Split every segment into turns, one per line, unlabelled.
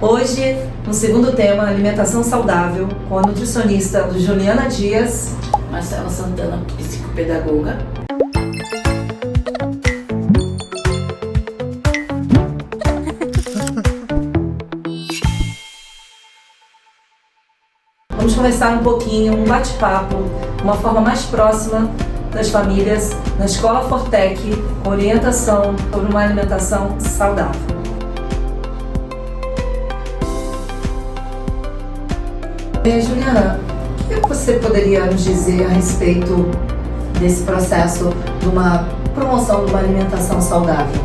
Hoje, no segundo tema, alimentação saudável, com a nutricionista Juliana Dias,
Marcela Santana, psicopedagoga.
Vamos começar um pouquinho, um bate-papo, uma forma mais próxima das famílias, na Escola Fortec, com orientação sobre uma alimentação saudável. Juliana, o que você poderia nos dizer a respeito desse processo de uma promoção de uma alimentação saudável?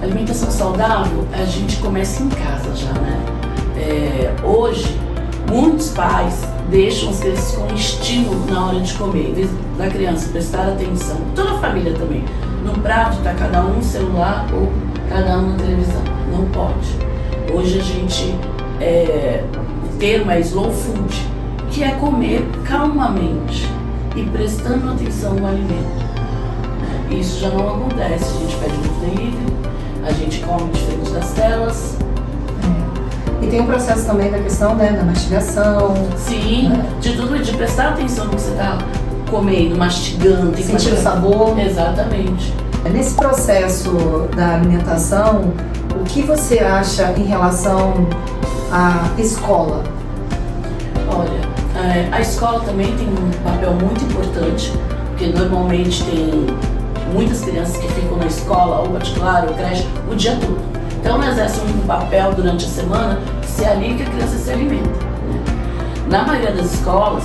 Alimentação saudável, a gente começa em casa já, né? Hoje, muitos pais deixam as crianças com estímulo na hora de comer, em vez da criança prestar atenção, toda a família também. No prato está cada um no celular ou cada um na televisão. Não pode. Hoje a gente, o termo é slow food, que é comer calmamente e prestando atenção no alimento. Isso já não acontece, a gente pede muito delivery, a gente come diferente das telas.
E tem um processo também da questão, né, da mastigação.
Sim, né? De tudo, de prestar atenção no que você está comendo, mastigando.
Sentir o sabor.
Exatamente.
Nesse processo da alimentação, o que você acha em relação à escola?
Olha, a escola também tem um papel muito importante, porque normalmente tem muitas crianças que ficam na escola, ou particular, ou creche, o dia todo. Então não exerce um papel durante a semana que se é ali que a criança se alimenta, né? Na maioria das escolas,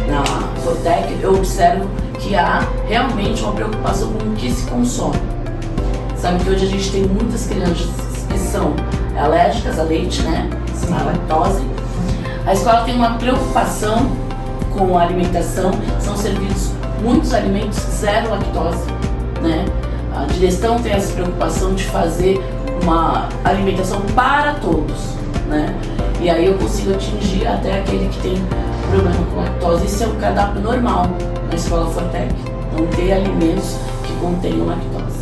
na Fortec, eu observo que há realmente uma preocupação com o que se consome. Sabe que hoje a gente tem muitas crianças que são alérgicas a leite, né?
Sim.
A lactose. A escola tem uma preocupação com a alimentação, são servidos muitos alimentos zero lactose, né? A direção tem essa preocupação de fazer uma alimentação para todos, né? E aí eu consigo atingir até aquele que tem problema com lactose. Isso é um cardápio normal na Escola Fortec, não ter alimentos que contenham lactose.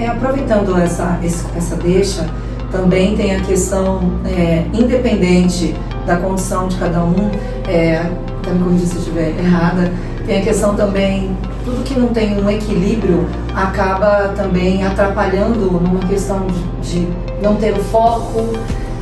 Aproveitando essa deixa, também tem a questão, independente da condição de cada um, até me corrija se eu estiver errada, tem a questão também, tudo que não tem um equilíbrio acaba também atrapalhando numa questão de não ter o foco,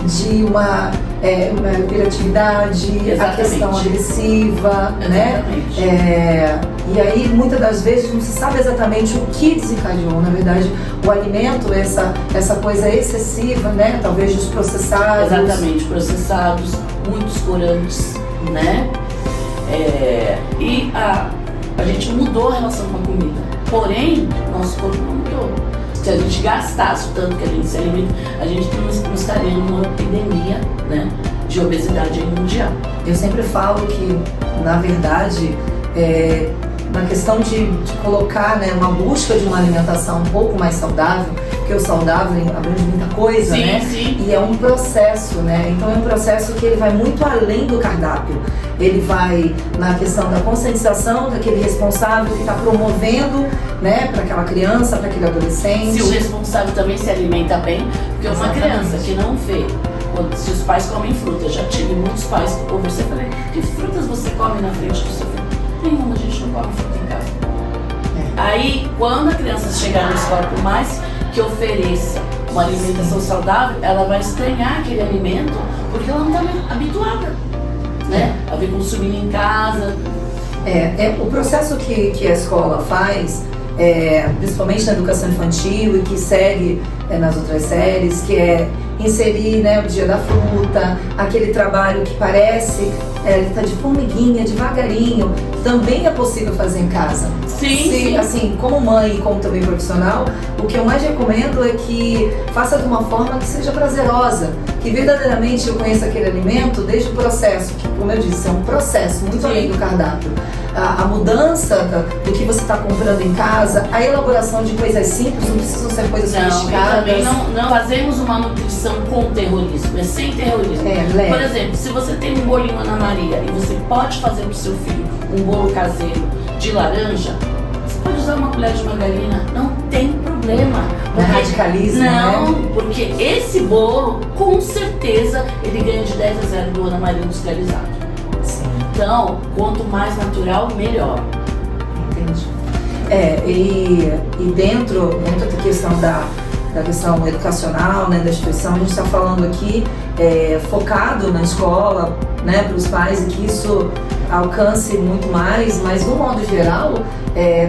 de uma hiperatividade,
Exatamente.
A questão agressiva,
Exatamente.
né? E aí, muitas das vezes, não se sabe exatamente o que desencadeou. Na verdade, o alimento, essa coisa excessiva, né? Talvez dos processados.
Exatamente, processados, muitos corantes, né? E a gente mudou a relação com a comida. Porém, nosso corpo não mudou. Se a gente gastasse o tanto que a gente se alimenta, a gente não estaria numa epidemia, né, de obesidade mundial.
Eu sempre falo que, na verdade, na questão de colocar, né, uma busca de uma alimentação um pouco mais saudável, porque o saudável abrange muita coisa,
sim,
né?
Sim.
E é um processo, né? Então é um processo que ele vai muito além do cardápio. Ele vai na questão da conscientização daquele responsável que está promovendo, né, para aquela criança, para aquele adolescente.
Se o responsável também se alimenta bem, porque
Exatamente.
Uma criança que não vê, se os pais comem fruta, já tive muitos pais que conversei e falei, que frutas você come na frente do seu filho? Nenhuma, a gente não come fruta em casa. Aí, quando a criança chegar na escola, por mais que ofereça uma alimentação saudável, ela vai estranhar aquele alimento porque ela não está habituada, né? A ver consumindo em casa.
O processo que a escola faz, principalmente na educação infantil e que segue nas outras séries, que é inserir, né, o dia da fruta, aquele trabalho que parece ele tá de formiguinha, devagarinho, também é possível fazer em casa.
Sim.
Assim, como mãe e como também profissional, o que eu mais recomendo é que faça de uma forma que seja prazerosa, que verdadeiramente eu conheça aquele alimento desde o processo, que, como eu disse, é um processo muito além do cardápio. A mudança do que você está comprando em casa, a elaboração de coisas simples, não precisam ser coisas sofisticadas.
Também não fazemos uma nutrição com terrorismo, é sem terrorismo.
Leve.
Por exemplo, se você tem um bolinho Ana Maria e você pode fazer para o seu filho um bolo caseiro de laranja, você pode usar uma colher de margarina, não tem problema. problema.
Não é radicalismo,
não,
né?
porque esse bolo, com certeza, ele ganha de 10-0 do Ana Maria industrializado.
Sim.
Então, quanto mais natural, melhor.
Entendi. E dentro da questão da questão educacional, né, da instituição, a gente está falando aqui focado na escola, né, para os pais, e que isso alcance muito mais, mas no modo geral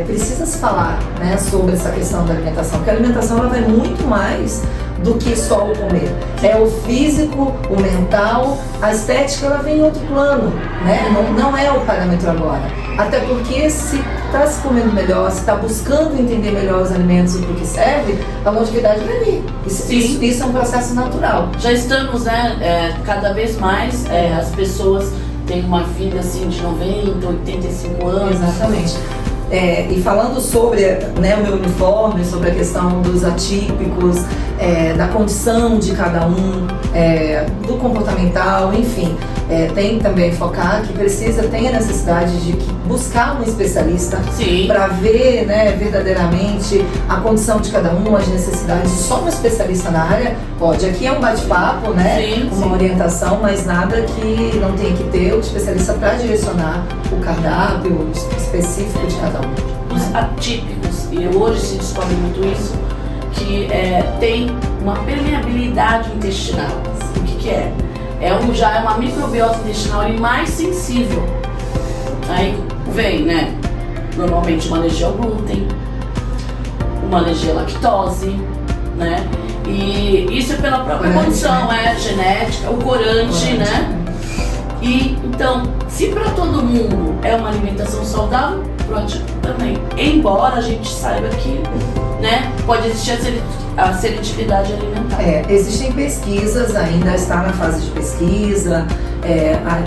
precisa se falar, né, sobre essa questão da alimentação, porque a alimentação ela vai muito mais do que só o comer. É o físico, o mental, a estética ela vem em outro plano, né? Não é o parâmetro agora. Até porque se está se comendo melhor, se está buscando entender melhor os alimentos e para o que serve, a longevidade vai vir. Isso é um processo natural.
Já estamos, né, cada vez mais as pessoas têm uma vida assim de 90, 85 anos.
Exatamente. E falando sobre, né, o meu uniforme, sobre a questão dos atípicos, da condição de cada um, do comportamental, enfim, tem também focar que tem a necessidade de buscar um especialista para ver, né, verdadeiramente a condição de cada um, as necessidades. Só um especialista na área pode. Aqui é um bate-papo, né, uma orientação, mas nada que não tenha que ter o especialista para direcionar o cardápio específico de cada um.
Os atípicos, e hoje se descobre muito isso, que tem uma permeabilidade intestinal. O que é? Já é uma microbiota intestinal mais sensível. Aí vem, né, normalmente uma alergia ao glúten, uma alergia à lactose, né? E isso é pela própria condição, genética, o corante, né? E então, se para todo mundo é uma alimentação saudável, pro atípico também. Embora a gente saiba que, né, pode existir a seletividade alimentar.
Existem pesquisas, ainda está na fase de pesquisa,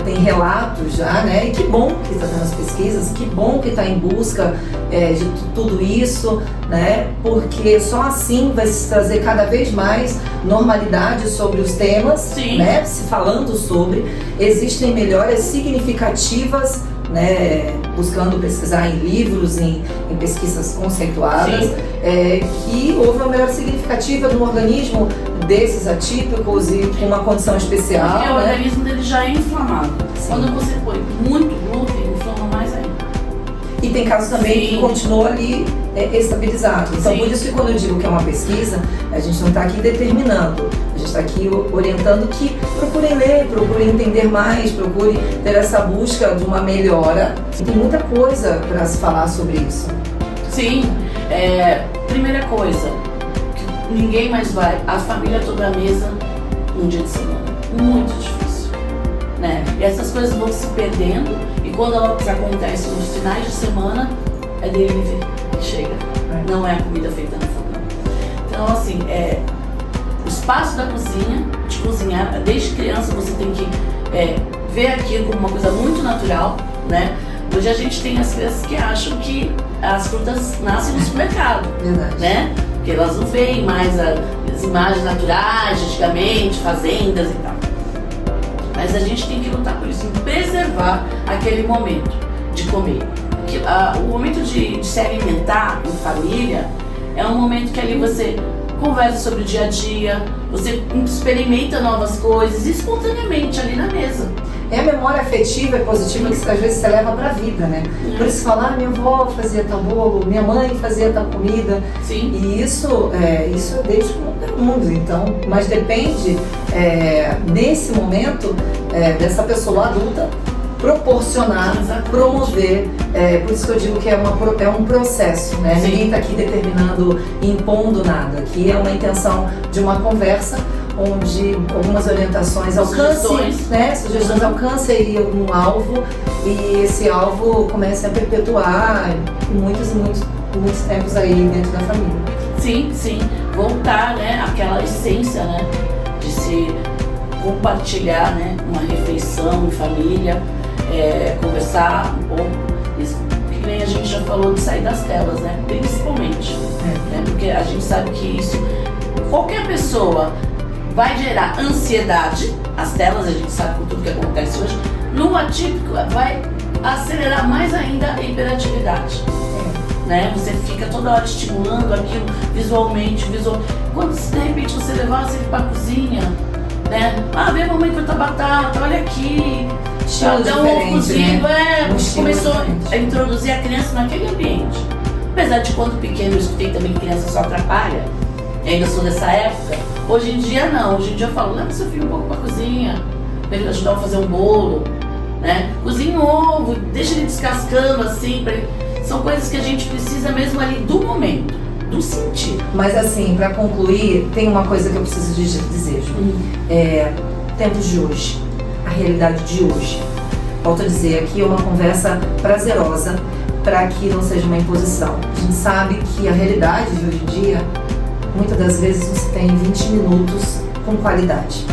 tem relatos já, né? E que bom que está tendo as pesquisas, que bom que está em busca de tudo isso, né? Porque só assim vai se trazer cada vez mais normalidade sobre os temas, né? Se falando sobre, existem melhoras significativas, né, buscando pesquisar em livros, em pesquisas conceituadas, que houve uma melhora significativa no organismo desses atípicos e com uma condição especial.
Porque o organismo dele já é inflamado. Quando você põe muito glúten, inflama mais ainda.
E tem casos também que continua ali estabilizado. Então, por isso que quando eu digo que é uma pesquisa, a gente não está aqui determinando, a gente está aqui orientando que procurem ler, procurem entender mais, procurem ter essa busca de uma melhora. E tem muita coisa para se falar sobre isso.
Sim, primeira coisa, que ninguém mais vai, a família toda à mesa um dia de semana. Muito difícil, né? E essas coisas vão se perdendo, e quando elas acontecem nos finais de semana, é delivery que chega. Não é a comida feita no fogão. Então, assim, o espaço da cozinha, de cozinhar, desde criança você tem que ver aquilo como uma coisa muito natural, né? Hoje a gente tem as crianças que acham que as frutas nascem no supermercado, né? Porque elas não veem mais as imagens naturais de antigamente, fazendas e tal. Mas a gente tem que lutar por isso, em preservar aquele momento de comer. O momento de se alimentar em família é um momento que ali você conversa sobre o dia a dia, você experimenta novas coisas espontaneamente ali na mesa.
É a memória afetiva e positiva que às vezes você leva pra vida, né? Por isso falar, minha avó fazia tal bolo, minha mãe fazia tal comida. E isso é desde o mundo, então. Mas depende, nesse momento, dessa pessoa adulta proporcionar, promover. Por isso que eu digo que é um processo, né? Ninguém está aqui determinando, impondo nada. Aqui é uma intenção de uma conversa onde algumas orientações alcancem, né? Sugestões alcancem aí algum alvo, e esse alvo comece a perpetuar muitos tempos aí dentro da família.
Sim. Voltar, né? Aquela essência, né? De se compartilhar, né? Uma refeição em família. Conversar um pouco, que nem a gente já falou de sair das telas, né? Principalmente, né? Porque a gente sabe que isso, qualquer pessoa vai gerar ansiedade, as telas a gente sabe por tudo que acontece hoje, no atípico vai acelerar mais ainda a hiperatividade. né? Você fica toda hora estimulando aquilo visualmente, Quando de repente você levasse ele para a cozinha, né? Vem a mamãe cortar batata, olha aqui. Dá um ovo cozido, começou a introduzir a criança naquele ambiente. Apesar de quando pequeno eu escutei também que criança só atrapalha, ainda sou dessa época, hoje em dia não. Hoje em dia eu falo, leva seu filho um pouco para a cozinha, para ele ajudar a fazer um bolo, né? Cozinha um ovo, deixa ele descascando assim, são coisas que a gente precisa mesmo ali do momento, do sentir.
Mas assim, para concluir, tem uma coisa que eu preciso dizer, Ju. Tempos de hoje, a realidade de hoje. Volto a dizer, aqui é uma conversa prazerosa para que não seja uma imposição. A gente sabe que a realidade de hoje em dia, muitas das vezes você tem 20 minutos com qualidade.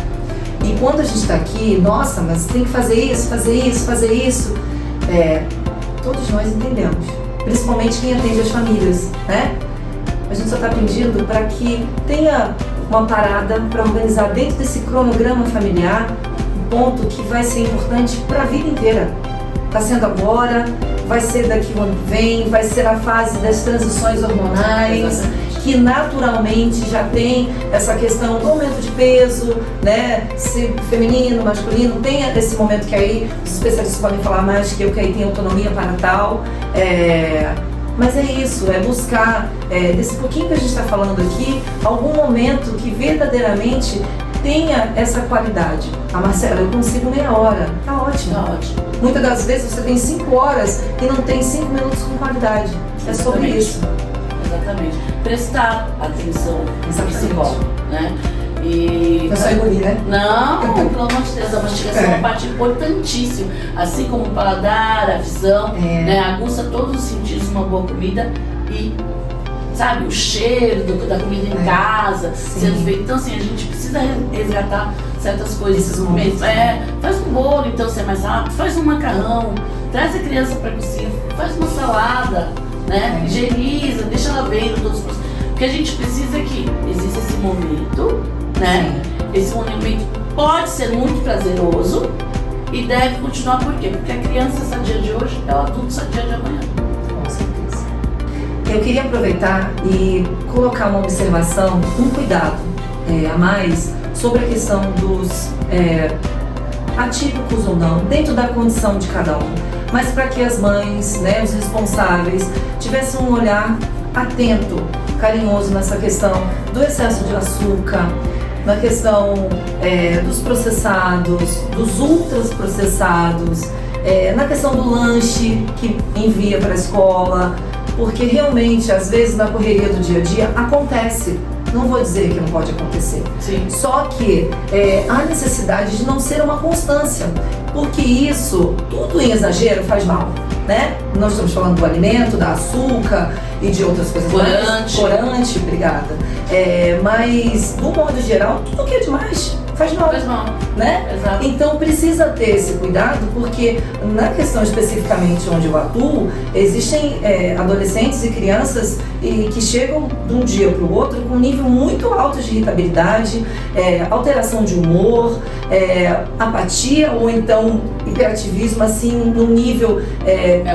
E quando a gente está aqui, nossa, mas tem que fazer isso, todos nós entendemos, principalmente quem atende as famílias, né? A gente só está pedindo para que tenha uma parada para organizar dentro desse cronograma familiar um ponto que vai ser importante para a vida inteira. Está sendo agora, vai ser daqui o ano que vem, vai ser a fase das transições hormonais, que naturalmente já tem essa questão do aumento de peso, né? Se feminino, masculino, tem esse momento que aí os especialistas podem falar mais que aí tem autonomia para tal. Mas é isso, é buscar, desse pouquinho que a gente está falando aqui, algum momento que verdadeiramente tenha essa qualidade. Marcela, eu consigo meia hora, tá ótimo.
Tá ótimo.
Muitas das vezes você tem 5 horas e não tem 5 minutos com qualidade. É sobre isso.
Exatamente. Prestar atenção no psicólogo, né? E
não só engolir, né?
Não, pelo amor de Deus, a mastigação é uma parte importantíssima. Assim como o paladar, a visão, né? Aguça todos os sentidos uma boa comida e, sabe, o cheiro da comida em casa, sendo feito. Então, assim, a gente precisa resgatar certas coisas. Esses momentos. Faz um bolo, então, se é mais rápido, faz um macarrão, traz a criança para a cozinha, faz uma salada, né? Higieniza, deixa ela vendo todos os processos. Porque a gente precisa que exista esse momento, né? Esse momento pode ser muito prazeroso e deve continuar. Por quê? Porque a criança sadia de hoje é o adulto sadia de amanhã.
Com certeza. Eu queria aproveitar e colocar uma observação, um cuidado a mais sobre a questão dos atípicos ou não, dentro da condição de cada um, mas para que as mães, né, os responsáveis, tivessem um olhar atento, carinhoso nessa questão do excesso de açúcar, na questão dos processados, dos ultraprocessados, na questão do lanche que envia para a escola, porque realmente, às vezes, na correria do dia a dia, acontece. Não vou dizer que não pode acontecer.
Sim.
Só que há necessidade de não ser uma constância, porque isso, tudo em exagero faz mal, né? Nós estamos falando do alimento, da açúcar e de outras coisas mais. Corante, obrigada. Mas, do modo geral, tudo que é demais faz mal.
Faz mal.
Né?
Exato.
Então precisa ter esse cuidado, porque na questão especificamente onde eu atuo, existem adolescentes e crianças que chegam de um dia para o outro com um nível muito alto de irritabilidade, alteração de humor, apatia ou então hiperativismo, assim, num nível...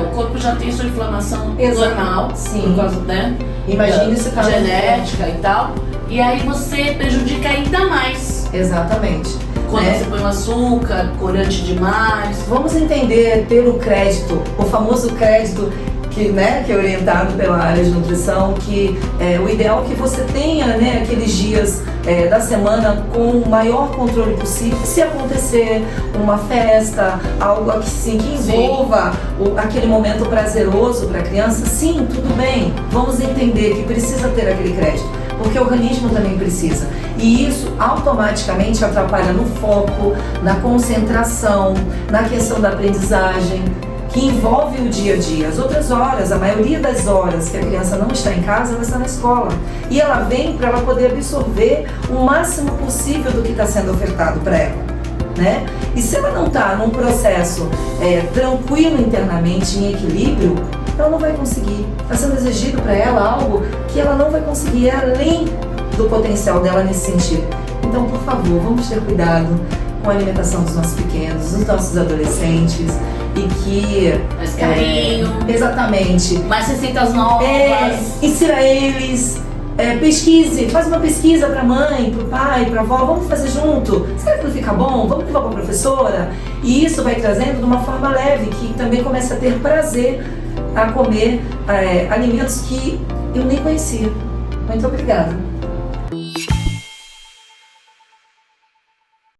o corpo já tem sua inflamação normal,
sim.
Por causa, né?
Imagine se tá
genética e tal, e aí você prejudica ainda mais.
Exatamente.
Quando você põe um açúcar, corante demais.
Vamos entender pelo crédito, o famoso crédito que é orientado pela área de nutrição, que o ideal é que você tenha, né, aqueles dias da semana com o maior controle possível. Se acontecer uma festa, algo assim, que envolva aquele momento prazeroso para a criança, sim, tudo bem. Vamos entender que precisa ter aquele crédito, porque o organismo também precisa. E isso automaticamente atrapalha no foco, na concentração, na questão da aprendizagem, que envolve o dia a dia. As outras horas, a maioria das horas que a criança não está em casa, ela está na escola. E ela vem para ela poder absorver o máximo possível do que está sendo ofertado para ela, né? E se ela não está num processo tranquilo internamente, em equilíbrio, ela não vai conseguir. Está sendo exigido para ela algo que ela não vai conseguir, além do potencial dela nesse sentido. Então, por favor, vamos ter cuidado. com a alimentação dos nossos pequenos, dos nossos adolescentes, e que...
Mais carinho.
Exatamente.
Mais receitas novas.
Ensina eles, pesquise, faz uma pesquisa para a mãe, para o pai, para a avó, vamos fazer junto. Será que não fica bom? Vamos levar para a professora? E isso vai trazendo de uma forma leve, que também começa a ter prazer a comer alimentos que eu nem conhecia. Muito obrigada.